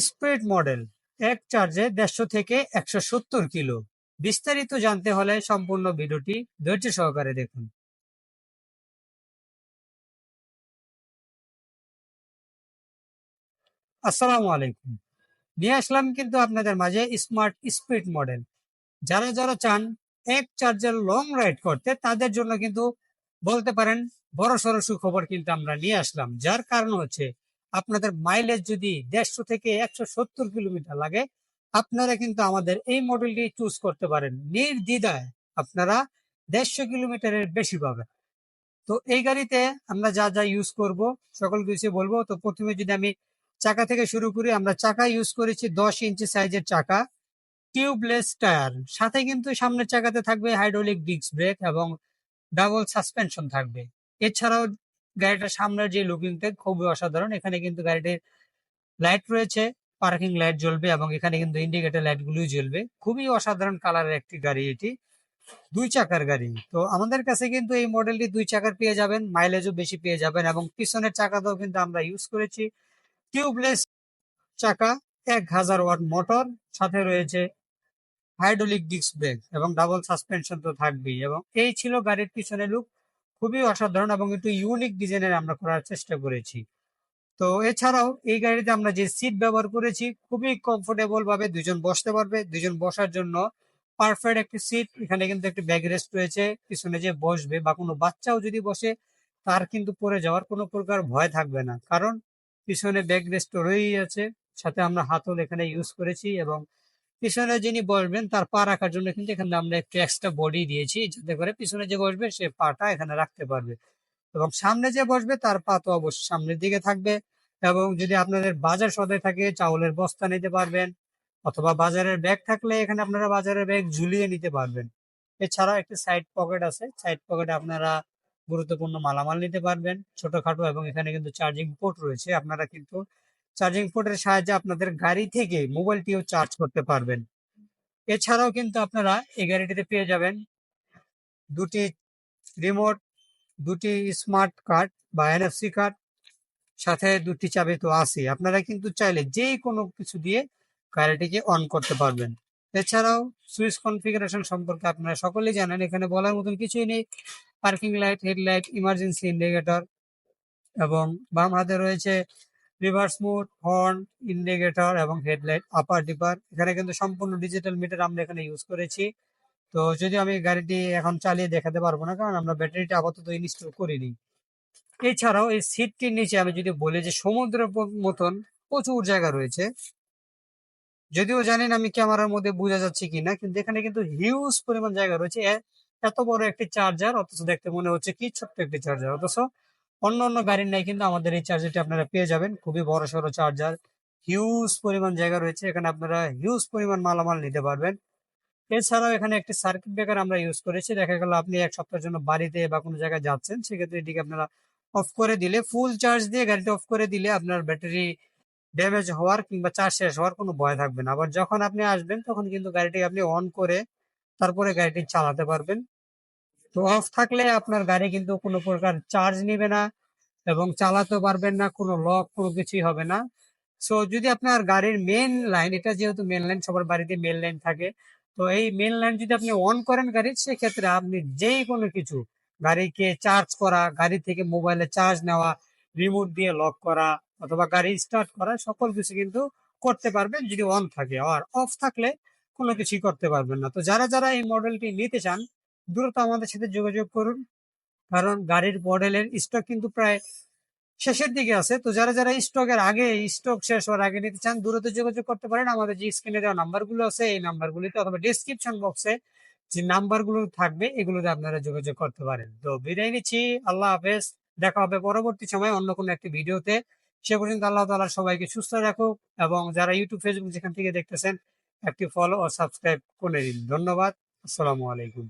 Speed model, এক চার্জে 150 থেকে 170 কিলো। বিস্তারিত জানতে হলে সম্পূর্ণ ভিডিওটি ধৈর্য সহকারে দেখুন। আসসালামু আলাইকুম। নিয়ে আসলাম কিন্তু আপনাদের মাঝে স্মার্ট স্পিড মডেল। যারা যারা চান এক চার্জের লং রাইড করতে, তাদের জন্য কিন্তু বলতে পারেন বড় সড় সুখবর কিন্তু আমরা নিয়ে আসলাম। যার কারণ হচ্ছে, আপনাদের মাইলেজ যদি 150 থেকে 170 কিলোমিটার লাগে, আপনারা কিন্তু আমাদের এই মডেলটি চুজ করতে পারেন নির্দ্বিধায়। আপনারা 150 কিলোমিটারের বেশি পাবেন। তো এই গাড়িতে আমরা যা যা ইউজ করব সকল কিছু বলবো। তো প্রথমে যদি আমি চাকা থেকে শুরু করি, আমরা চাকা ইউজ করেছি 10 ইঞ্চি সাইজের চাকা, টিউবলেস টায়ার, সাথে কিন্তু সামনের চাকাতে থাকবে হাইড্রোলিক ডিস্ক ব্রেক এবং ডাবল সাসপেনশন থাকবে। এছাড়াও গাড়িটার সামনের যে লুকিংটা খুবই অসাধারণ। এখানে কিন্তু গাড়িটির লাইট রয়েছে, পার্কিং লাইট জ্বলবে এবং এখানে কিন্তু ইন্ডিকেটর লাইট গুলোই জ্বলবে। খুবই অসাধারণ কালারের একটি গাড়ি এটি, 2 চাকার গাড়ি। তো আমাদের কাছে কিন্তু এই মডেলটি 2 চাকার পেয়ে যাবেন, মাইলেজও বেশি পেয়ে যাবেন এবং পিছনের চাকাটাও কিন্তু আমরা ইউজ করেছি টিউবলেস চাকা, 1000 ওয়াট মোটর, সাথে রয়েছে হাইড্রোলিক ডিস্ক ব্রেক এবং ডাবল সাসপেনশন তো থাকবেই। এবং এই ছিল গাড়ির পিছনের লুক, খুবই অসাধারণ এবং একটু ইউনিক ডিজাইনের আমরা করার চেষ্টা করেছি। তো এছাড়াও এই গাড়িতে আমরা যে সিট ব্যবহার করেছি, খুবই কমফোর্টেবল ভাবে দুজন বসতে পারবে। দুজন বসার জন্য পারফেক্ট একটি সিট। এখানে কিন্তু একটি ব্যাক রেস্ট রয়েছে, পিছনে যে বসবে বা কোনো বাচ্চাও যদি বসে, তার কিন্তু পড়ে যাওয়ার কোনো প্রকার ভয় থাকবে না, কারণ পিছনে ব্যাক রেস্ট রয়েই আছে। সাথে আমরা হাতল এখানে ইউজ করেছি এবং পিছনে যিনি বসবেন তার পা রাখার জন্য কিন্তু এখানে আমরা একটু এক্সট্রা বডি দিয়েছি, যাতে করে পিছনে যে বসবে সে পাটা এখানে রাখতে পারবে এবং সামনে যে বসবে তার পা তো অবশ্যই সামনের দিকে থাকবে। এবং যদি আপনাদের বাজার সদাই থাকে, চাউলের বস্তা নিতে পারবেন, অথবা বাজারের ব্যাগ থাকলে এখানে আপনারা বাজারের ব্যাগ ঝুলিয়ে নিতে পারবেন। এছাড়াও একটি সাইড পকেট আছে, সাইড পকেটে আপনারা গুরুত্বপূর্ণ মালামাল নিতে পারবেন ছোটখাটো। এবং এখানে কিন্তু চার্জিং পোর্ট রয়েছে, আপনারা কিন্তু চার্জিং পোর্টের সাহায্যে আপনাদের গাড়ি থেকে মোবাইলটিও চার্জ করতে পারবেন। এছাড়াও কিন্তু আপনারা এই গাড়িটিতে পেয়ে যাবেন দুটি রিমোট, দুটি স্মার্ট কার্ড বা এনএফসি কার্ড, সাথে দুটি চাবি তো আছে। আপনারা কিন্তু চাইলে যে কোনো কিছু দিয়ে গাড়িটিকে অন করতে পারবেন। এছাড়াও সুইচ কনফিগারেশন সম্পর্কে আপনারা সকলেই জানেন, এখানে বলার মতন কিছুই নেই। Parking light, headlight, emergency indicator এবং বাম হাতে রয়েছে রিভার্স মোড, হর্ন, ইন্ডিকেটর এবং হেডলাইট, আপার ডিপার। এখানে কিন্তু সম্পূর্ণ ডিজিটাল মিটার আমরা এখানে ইউজ করেছি। তো যদি আমি গাড়িটি এখন চালিয়ে দেখাতে পারবো না, কারণ আমরা ব্যাটারিটা আপাতত ইনস্টল করিনি। এছাড়াও এই সিটটির নিচে আমি যদি বলি যে সমুদ্রের মতন প্রচুর জায়গা রয়েছে। যদিও জানি না আমি ক্যামেরার মধ্যে বোঝা যাচ্ছে কিনা, কিন্তু এখানে কিন্তু হিউজ পরিমাণ জায়গা রয়েছে। এত বড় একটি চার্জার, অথচ দেখতে মনে হচ্ছে কি ছোট্ট একটি চার্জার। অথচ অন্য অন্য গাড়ির নাই কিন্তু আমাদের এই চার্জারটি আপনারা পেয়ে যাবেন, খুবই বড় সড়ো চার্জার। হিউজ পরিমাণ জায়গা রয়েছে, এখানে আপনারা হিউজ পরিমাণ মালামাল নিতে পারবেন। এছাড়াও এখানে একটি সার্কিট ব্রেকার আমরা ইউজ করেছি। দেখা গেল আপনি 1 সপ্তাহের জন্য বাড়িতে বা কোনো জায়গায় যাচ্ছেন, সেক্ষেত্রে এটিকে আপনারা অফ করে দিলে, ফুল চার্জ দিয়ে গাড়িটা অফ করে দিলে আপনার ব্যাটারি ড্যামেজ হওয়ার কিংবা চার্জ শেষ হওয়ার কোনো ভয় থাকবে না। আবার যখন আপনি আসবেন তখন কিন্তু গাড়িটি আপনি অন করে তারপরে গাড়িটি চালাতে পারবেন। তো অফ থাকলে আপনার গাড়ি কিন্তু কোনো প্রকার চার্জ নিবে না এবং চালাতেও পারবেন না, কোনো লক কোনো কিছুই হবে না। সো যদি আপনার গাড়ির মেন লাইন, এটা যেহেতু মেন লাইন, সবার বাড়িতে মেন লাইন থাকে, তো এই মেন লাইন যদি আপনি অন করেন গাড়ির, সেক্ষেত্রে আপনি যেই কোনো কিছু, গাড়িকে চার্জ করা, গাড়ি থেকে মোবাইলে চার্জ নেওয়া, রিমোট দিয়ে লক করা অথবা গাড়ি স্টার্ট করা, সকল কিছু কিন্তু করতে পারবেন যদি অন থাকে। আর অফ থাকলে কোনো কিছুই করতে পারবেন না। তো যারা যারা এই মডেলটি নিতে চান, দ্রুত আমাদের সাথে যোগাযোগ করুন, কারণ গাড়ির মডেলের স্টক কিন্তু প্রায় শেষের দিকে আছে। তো যারা যারা স্টকের আগে, স্টক শেষ হওয়ার আগে নিতে চান, দ্রুত যোগাযোগ করতে পারেন। আমাদের যে স্ক্রিনে দেওয়া নাম্বারগুলো আছে, এই নাম্বারগুলিতে অথবা ডেসক্রিপশন বক্সে যে নাম্বারগুলো থাকবে, এগুলোতে আপনারা যোগাযোগ করতে পারেন। তো বিদায় নিচ্ছি, আল্লাহ হাফেজ। দেখা হবে পরবর্তী সময় অন্য কোনো একটি ভিডিওতে। সে পর্যন্ত আল্লাহ তাআলা সবাইকে সুস্থ রাখুক। এবং যারা ইউটিউব, ফেসবুক যেখান থেকে দেখতেছেন, একটি ফলো ও সাবস্ক্রাইব করে দিন। ধন্যবাদ। আসসালামু আলাইকুম।